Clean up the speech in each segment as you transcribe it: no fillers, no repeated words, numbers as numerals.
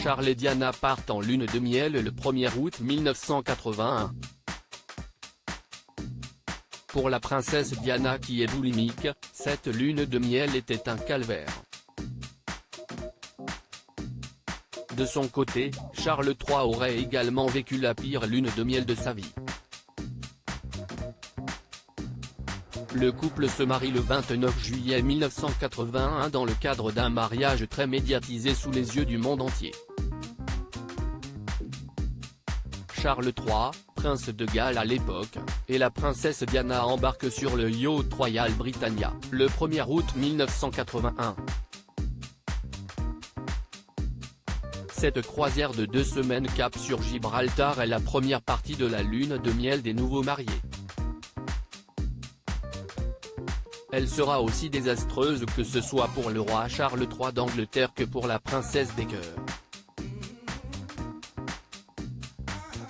Charles et Diana partent en lune de miel le 1er août 1981. Pour la princesse Diana qui est boulimique, cette lune de miel était un calvaire. De son côté, Charles III aurait également vécu la pire lune de miel de sa vie. Le couple se marie le 29 juillet 1981 dans le cadre d'un mariage très médiatisé sous les yeux du monde entier. Charles III, prince de Galles à l'époque, et la princesse Diana embarquent sur le yacht Royal Britannia, le 1er août 1981. Cette croisière de 2 semaines cap sur Gibraltar est la première partie de la lune de miel des nouveaux mariés. Elle sera aussi désastreuse que ce soit pour le roi Charles III d'Angleterre que pour la princesse des cœurs.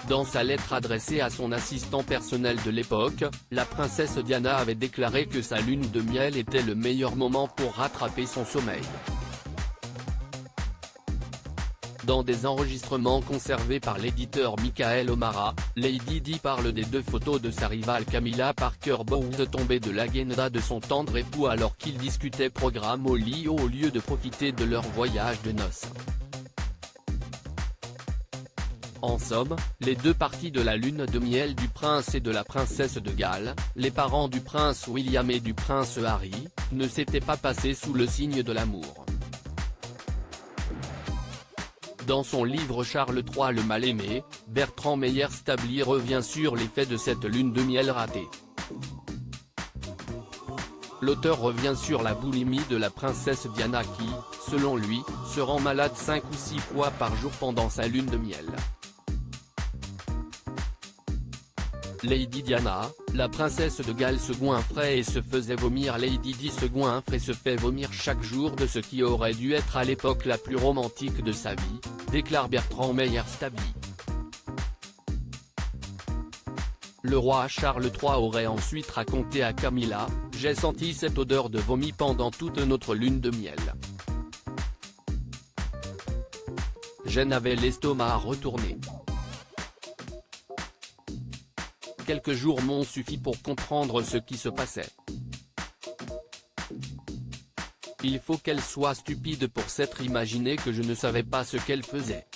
Dans sa lettre adressée à son assistant personnel de l'époque, la princesse Diana avait déclaré que sa lune de miel était le meilleur moment pour rattraper son sommeil. Dans des enregistrements conservés par l'éditeur Michael O'Mara, Lady Di parle des 2 photos de sa rivale Camilla Parker Bowles tombée de l'agenda de son tendre époux alors qu'ils discutaient programme au lit au lieu de profiter de leur voyage de noces. En somme, les 2 parties de la lune de miel du prince et de la princesse de Galles, les parents du prince William et du prince Harry, ne s'étaient pas passées sous le signe de l'amour. Dans son livre Charles III le mal-aimé, Bertrand Meyer-Stably revient sur les faits de cette lune de miel ratée. L'auteur revient sur la boulimie de la princesse Diana qui, selon lui, se rend malade 5 ou 6 fois par jour pendant sa lune de miel. Lady Diana, la princesse de Galles se goinfrait et se faisait vomir. Lady Di se goinfre et se fait vomir chaque jour de ce qui aurait dû être à l'époque la plus romantique de sa vie, déclare Bertrand Meyer-Stably. Le roi Charles III aurait ensuite raconté à Camilla, « J'ai senti cette odeur de vomi pendant toute notre lune de miel. Je n'avais l'estomac retourné. Quelques jours m'ont suffi pour comprendre ce qui se passait. Il faut qu'elle soit stupide pour s'être imaginé que je ne savais pas ce qu'elle faisait. »